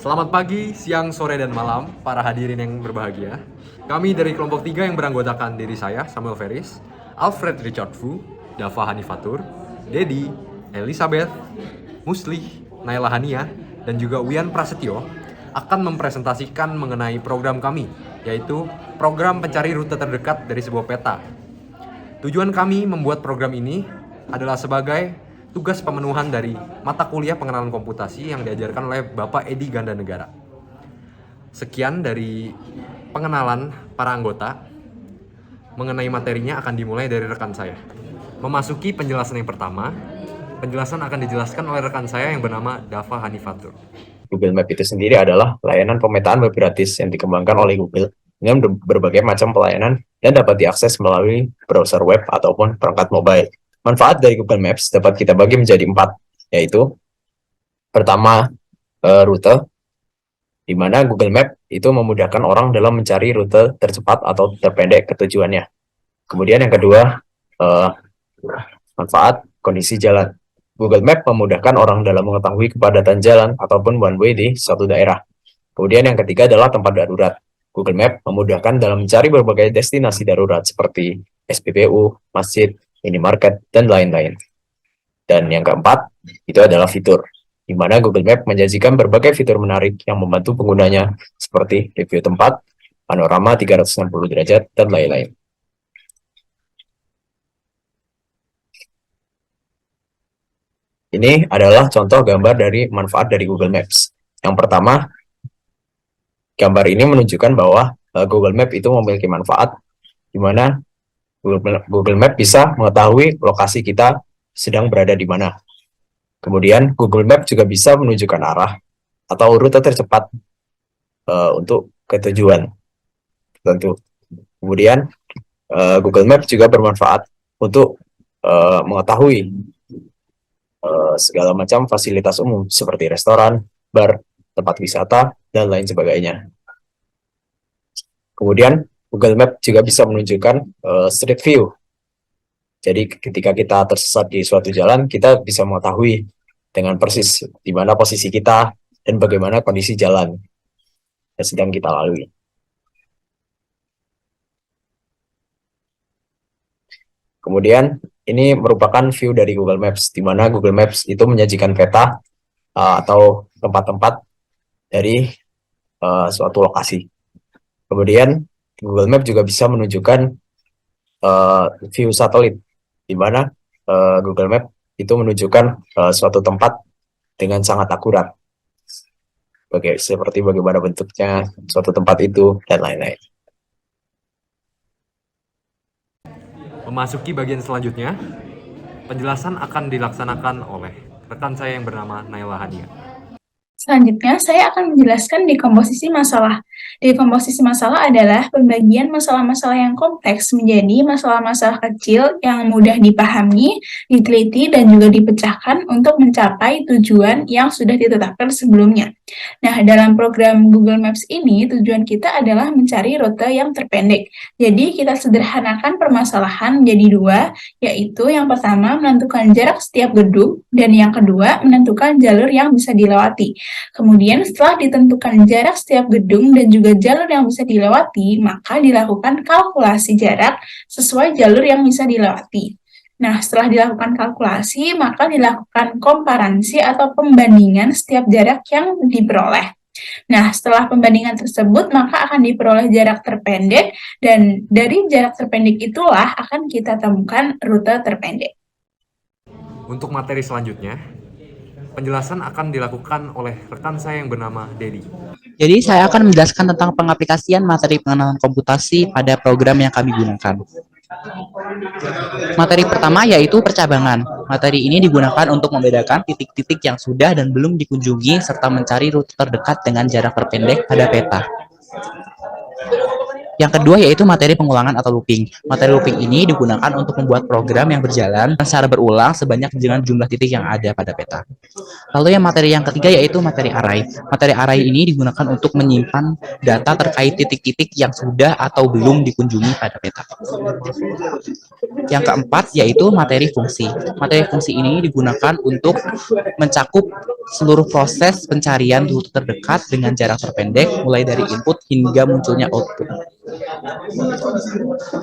Selamat pagi, siang, sore, dan malam para hadirin yang berbahagia. Kami dari kelompok 3 yang beranggotakan diri saya, Samuel Ferris, Alfred Richard Fu, Dava Hanifatur, Dedi, Elizabeth, Muslih, Naila Hania, dan juga Wian Prasetyo akan mempresentasikan mengenai program kami, yaitu program pencari rute terdekat dari sebuah peta. Tujuan kami membuat program ini adalah sebagai tugas pemenuhan dari mata kuliah pengenalan komputasi yang diajarkan oleh Bapak Edi Gandanegara. Sekian dari pengenalan para anggota. Mengenai materinya akan dimulai dari rekan saya. Memasuki penjelasan yang pertama, penjelasan akan dijelaskan oleh rekan saya yang bernama Dava Hanifatur. Google Map itu sendiri adalah layanan pemetaan web gratis yang dikembangkan oleh Google dengan berbagai macam pelayanan dan dapat diakses melalui browser web ataupun perangkat mobile. Manfaat dari Google Maps dapat kita bagi menjadi 4, yaitu pertama, rute, di mana Google Map itu memudahkan orang dalam mencari rute tercepat atau terpendek ke tujuannya. Kemudian yang kedua, manfaat kondisi jalan. Google Map memudahkan orang dalam mengetahui kepadatan jalan ataupun one way di suatu daerah. Kemudian yang ketiga adalah tempat darurat. Google Map memudahkan dalam mencari berbagai destinasi darurat seperti SPBU, masjid, minimarket, dan lain-lain. Dan yang keempat, itu adalah fitur, di mana Google Map menyajikan berbagai fitur menarik yang membantu penggunanya seperti review tempat, panorama 360 derajat, dan lain-lain. Ini adalah contoh gambar dari manfaat dari Google Maps. Yang pertama, gambar ini menunjukkan bahwa Google Map itu memiliki manfaat, di mana Google Map bisa mengetahui lokasi kita sedang berada di mana. Kemudian, Google Map juga bisa menunjukkan arah atau rute tercepat untuk ke tujuan tertentu. Kemudian, Google Map juga bermanfaat untuk mengetahui segala macam fasilitas umum seperti restoran, bar, tempat wisata, dan lain sebagainya. Kemudian, Google Map juga bisa menunjukkan street view. Jadi, ketika kita tersesat di suatu jalan, kita bisa mengetahui dengan persis di mana posisi kita dan bagaimana kondisi jalan yang sedang kita lalui. Kemudian, ini merupakan view dari Google Maps, di mana Google Maps itu menyajikan peta atau tempat-tempat dari suatu lokasi. Kemudian, Google Map juga bisa menunjukkan view satelit, di mana Google Map itu menunjukkan suatu tempat dengan sangat akurat. Seperti bagaimana bentuknya suatu tempat itu, dan lain-lain. Memasuki bagian selanjutnya, penjelasan akan dilaksanakan oleh rekan saya yang bernama Naila Hania. Selanjutnya, saya akan menjelaskan dekomposisi masalah. Dekomposisi masalah adalah pembagian masalah-masalah yang kompleks menjadi masalah-masalah kecil yang mudah dipahami, diteliti, dan juga dipecahkan untuk mencapai tujuan yang sudah ditetapkan sebelumnya. Nah, dalam program Google Maps ini, tujuan kita adalah mencari rute yang terpendek. Jadi, kita sederhanakan permasalahan menjadi 2, yaitu yang pertama menentukan jarak setiap gedung, dan yang kedua menentukan jalur yang bisa dilewati. Kemudian setelah ditentukan jarak setiap gedung dan juga jalur yang bisa dilewati, maka dilakukan kalkulasi jarak sesuai jalur yang bisa dilewati. Nah, setelah dilakukan kalkulasi, maka dilakukan komparansi atau pembandingan setiap jarak yang diperoleh. Nah, setelah pembandingan tersebut, maka akan diperoleh jarak terpendek, dan dari jarak terpendek itulah akan kita temukan rute terpendek. Untuk materi selanjutnya, penjelasan akan dilakukan oleh rekan saya yang bernama Dedi. Jadi saya akan menjelaskan tentang pengaplikasian materi pengenalan komputasi pada program yang kami gunakan. Materi pertama yaitu percabangan. Materi ini digunakan untuk membedakan titik-titik yang sudah dan belum dikunjungi serta mencari rute terdekat dengan jarak terpendek pada peta. Yang kedua yaitu materi pengulangan atau looping. Materi looping ini digunakan untuk membuat program yang berjalan secara berulang sebanyak dengan jumlah titik yang ada pada peta. Lalu yang materi yang ketiga yaitu materi array. Materi array ini digunakan untuk menyimpan data terkait titik-titik yang sudah atau belum dikunjungi pada peta. Yang keempat yaitu materi fungsi. Materi fungsi ini digunakan untuk mencakup seluruh proses pencarian rute terdekat dengan jarak terpendek mulai dari input hingga munculnya output.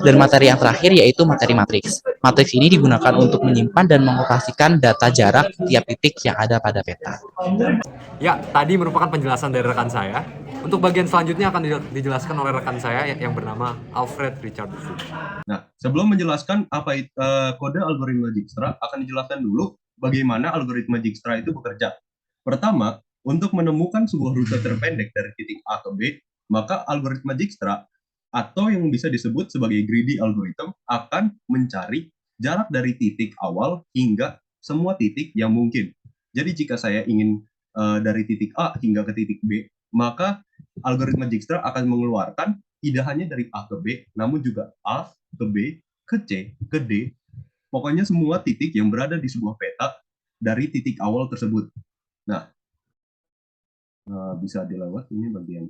Dan materi yang terakhir yaitu materi matriks. Matriks ini digunakan untuk menyimpan dan mengoperasikan data jarak tiap titik yang ada pada peta. Ya, tadi merupakan penjelasan dari rekan saya. Untuk bagian selanjutnya akan dijelaskan oleh rekan saya yang bernama Alfred Richard Fu. Nah, sebelum menjelaskan apa kode algoritma Dijkstra, akan dijelaskan dulu bagaimana algoritma Dijkstra itu bekerja. Pertama, untuk menemukan sebuah rute terpendek dari titik A ke B, maka algoritma Dijkstra atau yang bisa disebut sebagai greedy algorithm akan mencari jarak dari titik awal hingga semua titik yang mungkin. Jadi jika saya ingin dari titik A hingga ke titik B, maka algoritma Dijkstra akan mengeluarkan tidak hanya dari A ke B, namun juga A ke B, ke C, ke D, pokoknya semua titik yang berada di sebuah peta dari titik awal tersebut. Nah, bisa dilewat ini bagian.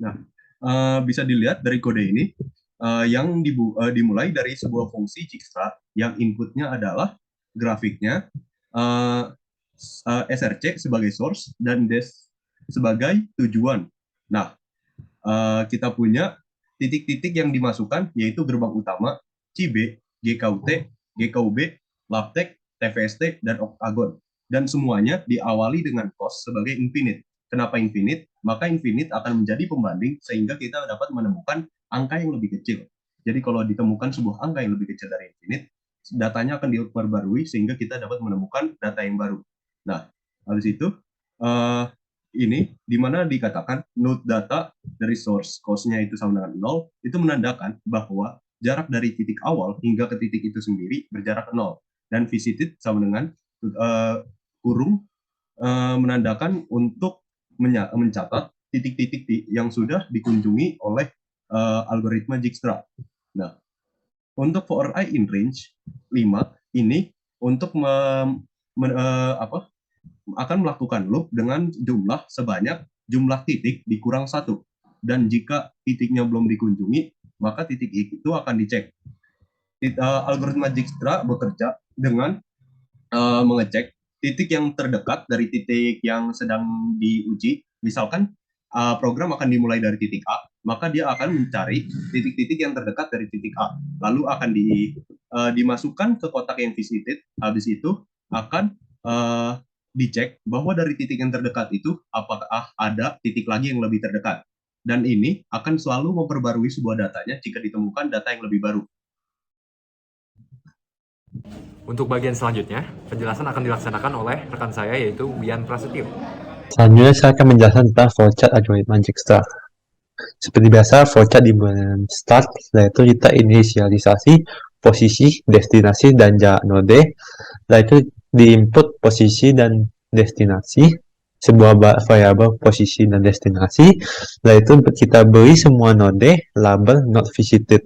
Nah, bisa dilihat dari kode ini yang dimulai dari sebuah fungsi Dijkstra yang inputnya adalah grafiknya, src sebagai source dan des sebagai tujuan. Nah, kita punya titik-titik yang dimasukkan yaitu gerbang utama, CIB, GKUT, GKUB, LabTeX, TVST, dan Octagon. Dan semuanya diawali dengan cost sebagai infinite. Kenapa infinite? Maka infinite akan menjadi pembanding sehingga kita dapat menemukan angka yang lebih kecil. Jadi kalau ditemukan sebuah angka yang lebih kecil dari infinite, datanya akan diperbarui sehingga kita dapat menemukan data yang baru. Nah, habis itu ini dimana dikatakan node data dari source cost-nya itu sama dengan 0, itu menandakan bahwa jarak dari titik awal hingga ke titik itu sendiri berjarak 0. Dan visited sama dengan kurung menandakan untuk mencatat titik-titik yang sudah dikunjungi oleh algoritma Dijkstra. Nah, untuk for I in range 5 ini untuk akan melakukan loop dengan jumlah sebanyak jumlah titik dikurang 1. Dan jika titiknya belum dikunjungi, maka titik itu akan dicek. Algoritma Dijkstra bekerja dengan mengecek titik yang terdekat dari titik yang sedang diuji. Misalkan program akan dimulai dari titik A, maka dia akan mencari titik-titik yang terdekat dari titik A. Lalu akan dimasukkan ke kotak yang visited. Habis itu akan dicek bahwa dari titik yang terdekat itu apakah ada titik lagi yang lebih terdekat. Dan ini akan selalu memperbarui sebuah datanya jika ditemukan data yang lebih baru. Untuk bagian selanjutnya, penjelasan akan dilaksanakan oleh rekan saya yaitu Wian Prasetyo. Selanjutnya saya akan menjelaskan tentang flowchart algoritma Dijkstra. Seperti biasa, flowchart dimulai dengan start, yaitu kita inisialisasi posisi, destinasi, dan jarak node. Setelah itu di-input posisi dan destinasi, sebuah variabel posisi dan destinasi. Setelah itu kita beri semua node label not visited.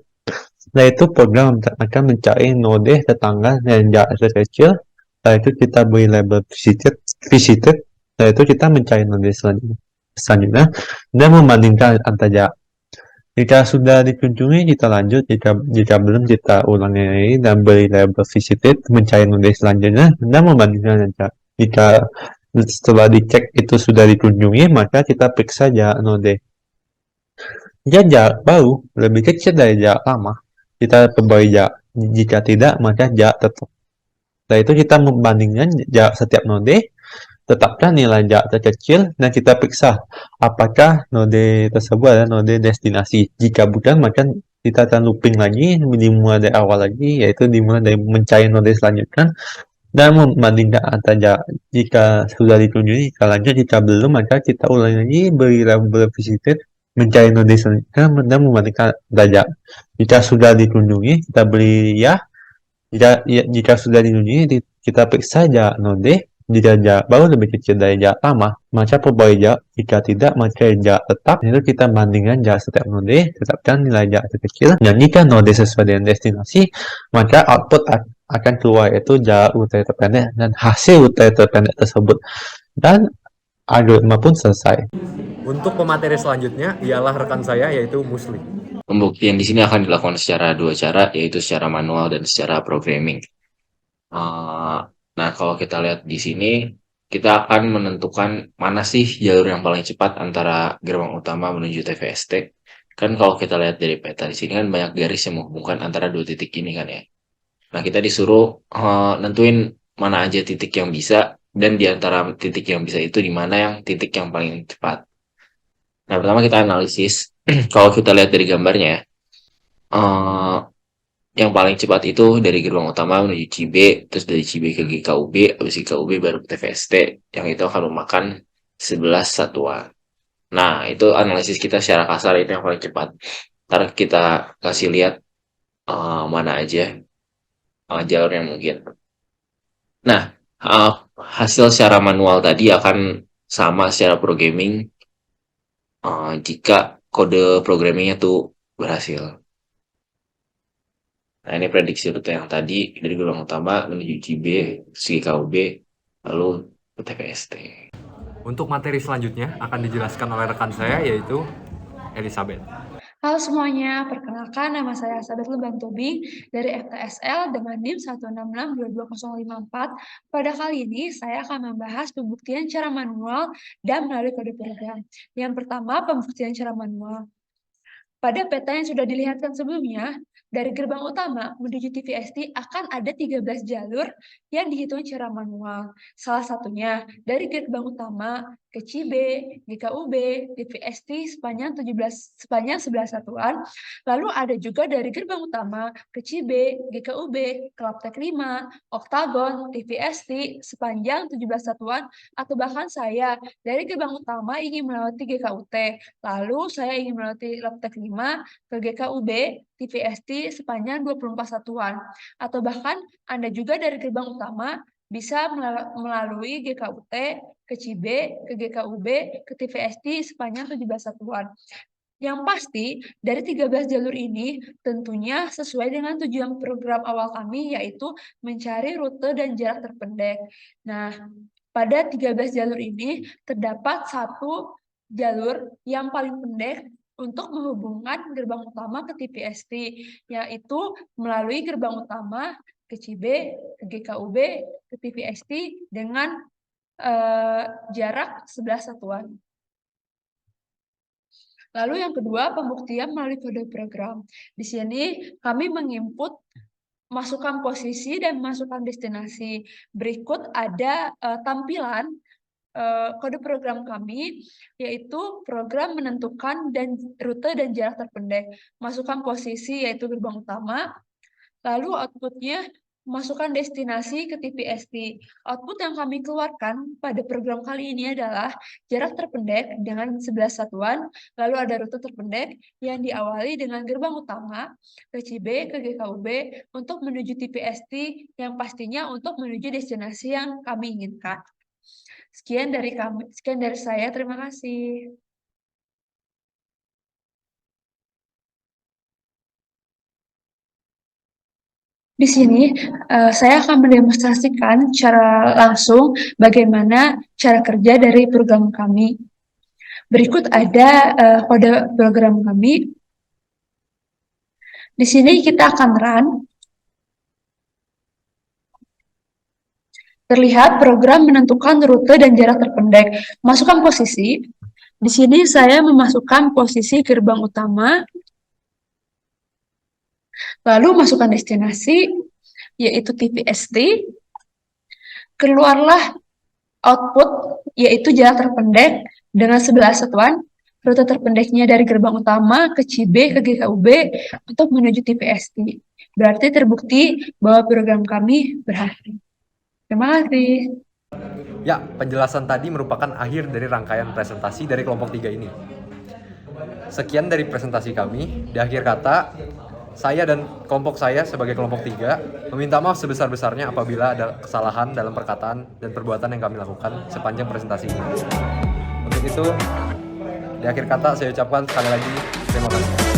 Setelah itu program akan mencari node tetangga dan jarak terkecil. Setelah itu kita beri label visited. Setelah itu kita mencari node selanjutnya dan membandingkan antara jarak. Jika sudah dikunjungi, kita lanjut. Jika belum, kita ulangi lagi dan beri label visited, mencari node selanjutnya dan membandingkan jarak. Jika setelah dicek itu sudah dikunjungi, maka kita periksa jarak node. Jika jarak baru lebih kecil dari jarak lama, kita perbarui jarak. Jika tidak, maka jarak tetap. Setelah itu kita membandingkan jarak setiap node, tetapkan nilai jarak terkecil, dan kita periksa apakah node tersebut adalah node destinasi. Jika bukan, maka kita akan looping lagi, dimulai dari awal lagi, yaitu dimulai dari mencari node selanjutnya, dan membandingkan antara jarak. Jika sudah dikunjungi, kita lanjut. Jika belum, maka kita ulangi lagi, beri label visited, mencari node selanjutnya, dan membandingkan antara jarak. Jika sudah dikunjungi, kita beri ya. Jika sudah dikunjungi, kita periksa jarak node, Jika jarak baru lebih kecil dari jarak lama, maka perbuatan jarak. Jika tidak, maka jarak tetap. Itu kita bandingkan jarak setiap node, tetapkan nilai jarak terkecil. Dan jika node sesuai dengan destinasi, maka output akan keluar, yaitu jarak rute terpendek dan hasil rute terpendek tersebut. Dan algoritma pun selesai. Untuk pemateri selanjutnya ialah rekan saya yaitu Musli. Pembuktian di sini akan dilakukan secara dua cara, yaitu secara manual dan secara programming. Nah, kalau kita lihat di sini, kita akan menentukan mana sih jalur yang paling cepat antara gerbang utama menuju TVST. Kan kalau kita lihat dari peta di sini kan banyak garis yang menghubungkan antara dua titik ini kan ya. Nah, kita disuruh nentuin mana aja titik yang bisa, dan di antara titik yang bisa itu di mana yang titik yang paling cepat. Nah, pertama kita analisis. Kalau kita lihat dari gambarnya ya, yang paling cepat itu dari gerbang utama menuju Cibe, terus dari Cibe ke GKUB, habis GKUB baru ke TVST, yang itu akan memakan 11 satuan. Nah, itu analisis kita secara kasar, itu yang paling cepat. Ntar kita kasih lihat mana aja jalur yang mungkin. Nah, hasil secara manual tadi akan sama secara programming jika kode programmingnya tuh berhasil. Nah, ini prediksi rute yang tadi dari gerbang utama menuju JB, GKUB, lalu ke TVST. Untuk materi selanjutnya akan dijelaskan oleh rekan saya yaitu Elizabeth. Halo semuanya, perkenalkan nama saya Elizabeth Lebang Tobing dari FTSL dengan NIM 166-22054. Pada kali ini saya akan membahas pembuktian secara manual dan melalui kode program. Yang pertama, pembuktian secara manual. Pada peta yang sudah dilihatkan sebelumnya, dari gerbang utama menuju TVST akan ada 13 jalur yang dihitung secara manual. Salah satunya dari gerbang utama ke Cibe, GKUB, TVST sepanjang 11 satuan. Lalu ada juga dari gerbang utama ke Cibe, GKUB, Klaptek 5, Oktagon, TVST sepanjang 17 satuan, atau bahkan saya dari gerbang utama ingin melewati GKUT, lalu saya ingin melewati Klaptek 5 ke GKUB, TVST sepanjang 24 satuan. Atau bahkan Anda juga dari gerbang utama bisa melalui GKUT, ke Cibe, ke GKUB, ke TVST sepanjang 17 satuan. Yang pasti, dari 13 jalur ini tentunya sesuai dengan tujuan program awal kami, yaitu mencari rute dan jarak terpendek. Nah, pada 13 jalur ini terdapat satu jalur yang paling pendek untuk menghubungkan gerbang utama ke TVST, yaitu melalui gerbang utama ke Cibe, ke GKUB, ke TVST dengan jarak 11 satuan. Lalu yang kedua, pembuktian melalui kode program. Di sini kami menginput masukan posisi dan masukan destinasi. Berikut ada tampilan kode program kami, yaitu program menentukan rute dan jarak terpendek. Masukkan posisi yaitu gerbang utama, lalu outputnya masukkan destinasi ke TVST. Output yang kami keluarkan pada program kali ini adalah jarak terpendek dengan 11 satuan, lalu ada rute terpendek yang diawali dengan gerbang utama ke Cibe, ke GKUB untuk menuju TVST yang pastinya untuk menuju destinasi yang kami inginkan. Sekian dari saya, terima kasih. Di sini saya akan mendemonstrasikan secara langsung bagaimana cara kerja dari program kami. Berikut ada kode program kami. Di sini kita akan run. Terlihat program menentukan rute dan jarak terpendek. Masukkan posisi. Di sini saya memasukkan posisi gerbang utama. Lalu masukkan destinasi, yaitu TVST. Keluarlah output, yaitu jarak terpendek dengan 11 satuan. Rute terpendeknya dari gerbang utama ke Cibe, ke GKUB, untuk menuju TVST. Berarti terbukti bahwa program kami berhasil. Terima kasih. Ya, penjelasan tadi merupakan akhir dari rangkaian presentasi dari kelompok 3 ini. Sekian dari presentasi kami. Di akhir kata, Saya dan kelompok saya sebagai kelompok 3 meminta maaf sebesar-besarnya apabila ada kesalahan dalam perkataan dan perbuatan yang kami lakukan sepanjang presentasi ini. Untuk itu, di akhir kata saya ucapkan sekali lagi terima kasih.